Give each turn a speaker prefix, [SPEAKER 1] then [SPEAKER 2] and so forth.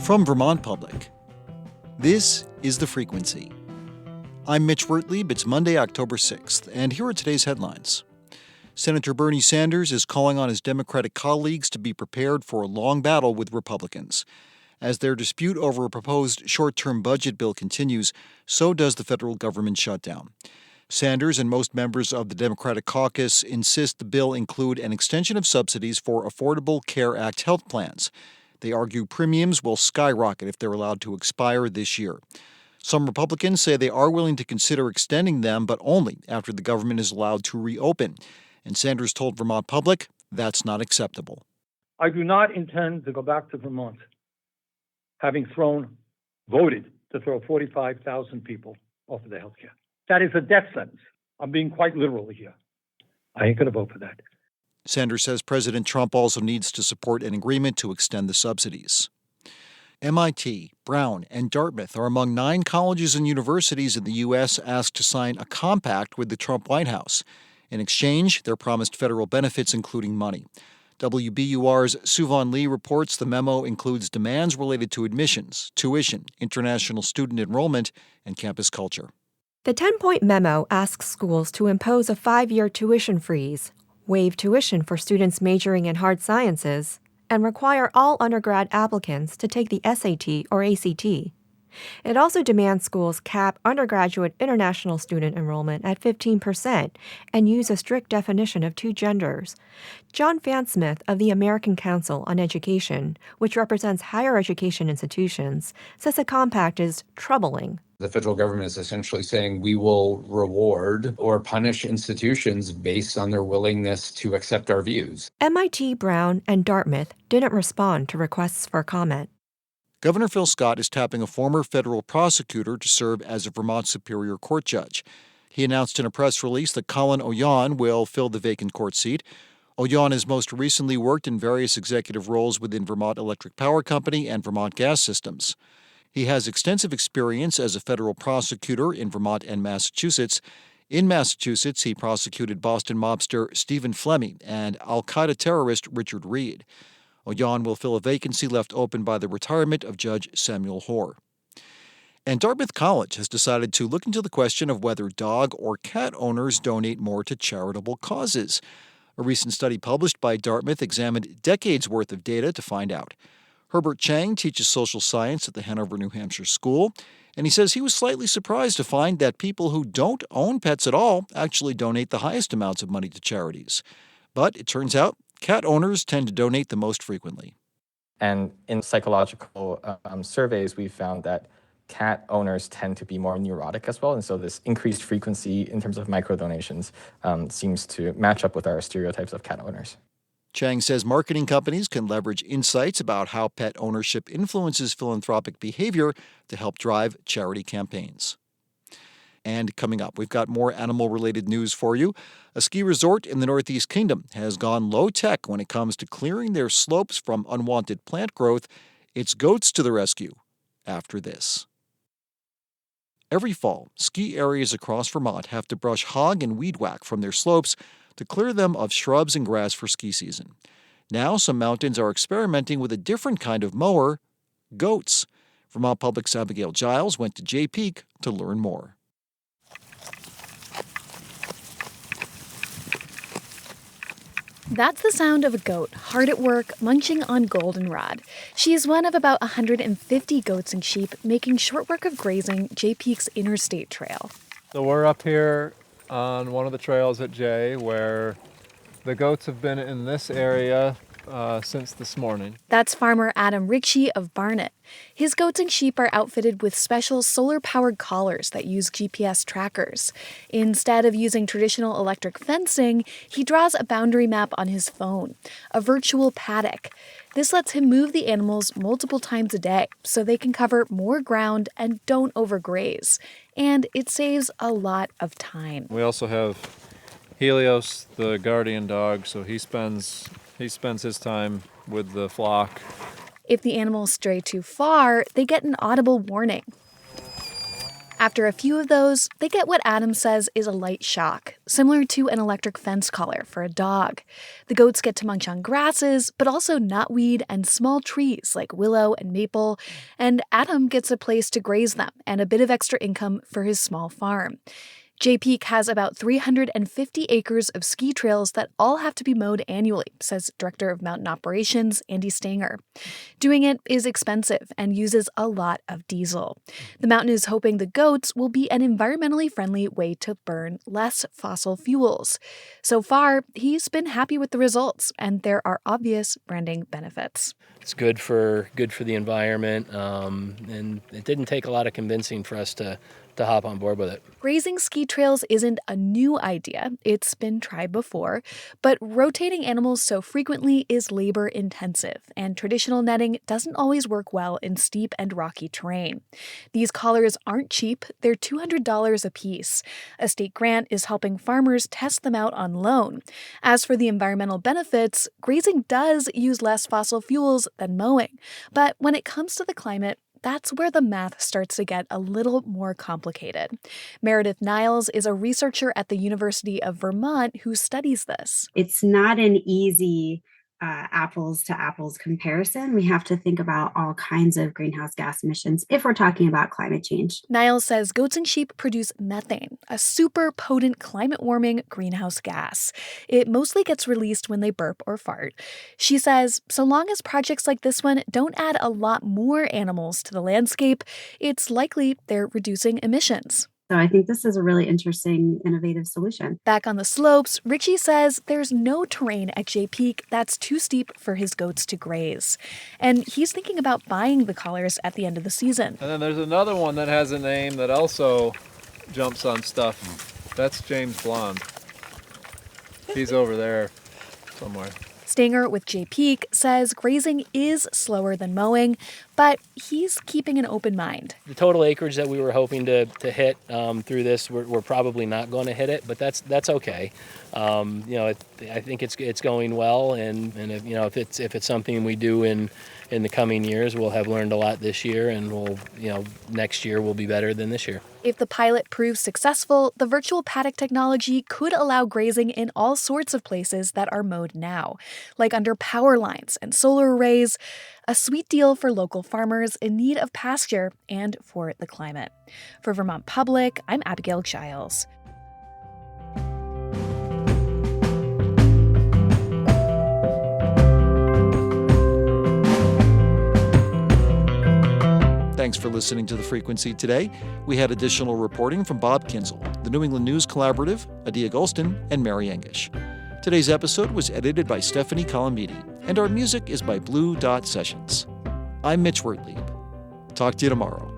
[SPEAKER 1] From Vermont Public, this is The Frequency. I'm Mitch Wertlieb. It's Monday, October 6th, and here are today's headlines. Senator Bernie Sanders is calling on his Democratic colleagues to be prepared for a long battle with Republicans. As their dispute over a proposed short-term budget bill continues, so does the federal government shutdown. Sanders and most members of the Democratic caucus insist the bill include an extension of subsidies for Affordable Care Act health plans. They argue premiums will skyrocket if they're allowed to expire this year. Some Republicans say they are willing to consider extending them, but only after the government is allowed to reopen. And Sanders told Vermont Public that's not acceptable.
[SPEAKER 2] I do not intend to go back to Vermont, having voted to throw 45,000 people off of the health care. That is a death sentence. I'm being quite literal here. I ain't going to vote for that.
[SPEAKER 1] Sanders says President Trump also needs to support an agreement to extend the subsidies. MIT, Brown, and Dartmouth are among 9 colleges and universities in the U.S. asked to sign a compact with the Trump White House. In exchange, they're promised federal benefits, including money. WBUR's Suvon Lee reports the memo includes demands related to admissions, tuition, international student enrollment, and campus culture.
[SPEAKER 3] The 10-point memo asks schools to impose a 5-year tuition freeze, waive tuition for students majoring in hard sciences, and require all undergrad applicants to take the SAT or ACT. It also demands schools cap undergraduate international student enrollment at 15% and use a strict definition of 2 genders. John Fansmith of the American Council on Education, which represents higher education institutions, says the compact is troubling.
[SPEAKER 4] The federal government is essentially saying we will reward or punish institutions based on their willingness to accept our views.
[SPEAKER 3] MIT, Brown, and Dartmouth didn't respond to requests for comment.
[SPEAKER 1] Governor Phil Scott is tapping a former federal prosecutor to serve as a Vermont Superior Court judge. He announced in a press release that Colin Oyan will fill the vacant court seat. Oyan has most recently worked in various executive roles within Vermont Electric Power Company and Vermont Gas Systems. He has extensive experience as a federal prosecutor in Vermont and Massachusetts. In Massachusetts, he prosecuted Boston mobster Stephen Fleming and al-Qaeda terrorist Richard Reed. Oyan will fill a vacancy left open by the retirement of Judge Samuel Hoare. And Dartmouth College has decided to look into the question of whether dog or cat owners donate more to charitable causes. A recent study published by Dartmouth examined decades' worth of data to find out. Herbert Chang teaches social science at the Hanover, New Hampshire school, and he says he was slightly surprised to find that people who don't own pets at all actually donate the highest amounts of money to charities. But it turns out cat owners tend to donate the most frequently.
[SPEAKER 5] And in psychological surveys, we found that cat owners tend to be more neurotic as well. And so this increased frequency in terms of microdonations seems to match up with our stereotypes of cat owners.
[SPEAKER 1] Chang says marketing companies can leverage insights about how pet ownership influences philanthropic behavior to help drive charity campaigns. And coming up, we've got more animal-related news for you. A ski resort in the Northeast Kingdom has gone low-tech when it comes to clearing their slopes from unwanted plant growth. It's goats to the rescue after this. Every fall, ski areas across Vermont have to brush hog and weed whack from their slopes to clear them of shrubs and grass for ski season. Now, some mountains are experimenting with a different kind of mower, goats. Vermont Public's Abigail Giles went to Jay Peak to learn more.
[SPEAKER 6] That's the sound of a goat, hard at work, munching on goldenrod. She is one of about 150 goats and sheep making short work of grazing Jay Peak's interstate trail.
[SPEAKER 7] So we're up here on one of the trails at Jay where the goats have been in this area since this morning.
[SPEAKER 6] That's farmer Adam Rigshey of Barnet. His goats and sheep are outfitted with special solar-powered collars that use GPS trackers. Instead of using traditional electric fencing, he draws a boundary map on his phone, a virtual paddock. This lets him move the animals multiple times a day so they can cover more ground and don't overgraze. And it saves a lot of time.
[SPEAKER 7] We also have Helios, the guardian dog, so he spends his time with the flock.
[SPEAKER 6] If the animals stray too far, they get an audible warning. After a few of those, they get what Adam says is a light shock, similar to an electric fence collar for a dog. The goats get to munch on grasses, but also knotweed and small trees like willow and maple, and Adam gets a place to graze them and a bit of extra income for his small farm. Jay Peak has about 350 acres of ski trails that all have to be mowed annually, says Director of Mountain Operations Andy Stanger. Doing it is expensive and uses a lot of diesel. The mountain is hoping the goats will be an environmentally friendly way to burn less fossil fuels. So far, he's been happy with the results, and there are obvious branding benefits.
[SPEAKER 8] It's good for the environment, and it didn't take a lot of convincing for us to hop on board with it.
[SPEAKER 6] Grazing ski trails isn't a new idea. It's been tried before, but rotating animals so frequently is labor intensive, and traditional netting doesn't always work well in steep and rocky terrain. These collars aren't cheap. They're $200 a piece. A state grant is helping farmers test them out on loan. As for the environmental benefits, grazing does use less fossil fuels than mowing. But when it comes to the climate, that's where the math starts to get a little more complicated. Meredith Niles is a researcher at the University of Vermont who studies this.
[SPEAKER 9] It's not an easy apples to apples comparison. We have to think about all kinds of greenhouse gas emissions if we're talking about climate change.
[SPEAKER 6] Niles says goats and sheep produce methane, a super potent climate warming greenhouse gas. It mostly gets released when they burp or fart. She says so long as projects like this one don't add a lot more animals to the landscape, it's likely they're reducing emissions.
[SPEAKER 9] So I think this is a really interesting, innovative solution.
[SPEAKER 6] Back on the slopes, Richie says there's no terrain at Jay Peak that's too steep for his goats to graze. And he's thinking about buying the collars at the end of the season.
[SPEAKER 7] And then there's another one that has a name that also jumps on stuff. That's James Blonde. He's over there somewhere.
[SPEAKER 6] Stanger with Jay Peak says grazing is slower than mowing, but he's keeping an open mind.
[SPEAKER 8] The total acreage that we were hoping to hit through this, we're probably not going to hit it, but that's okay. I think it's going well, and if it's something we do in the coming years, we'll have learned a lot this year, and next year will be better than this year.
[SPEAKER 6] If the pilot proves successful, the virtual paddock technology could allow grazing in all sorts of places that are mowed now, like under power lines and solar arrays. A sweet deal for local farmers in need of pasture and for the climate. For Vermont Public, I'm Abigail Giles.
[SPEAKER 1] Thanks for listening to The Frequency today. We had additional reporting from Bob Kinzel, the New England News Collaborative, Adia Golston, and Mary Engish. Today's episode was edited by Stephanie Colombini, and our music is by Blue Dot Sessions. I'm Mitch Wertlieb. Talk to you tomorrow.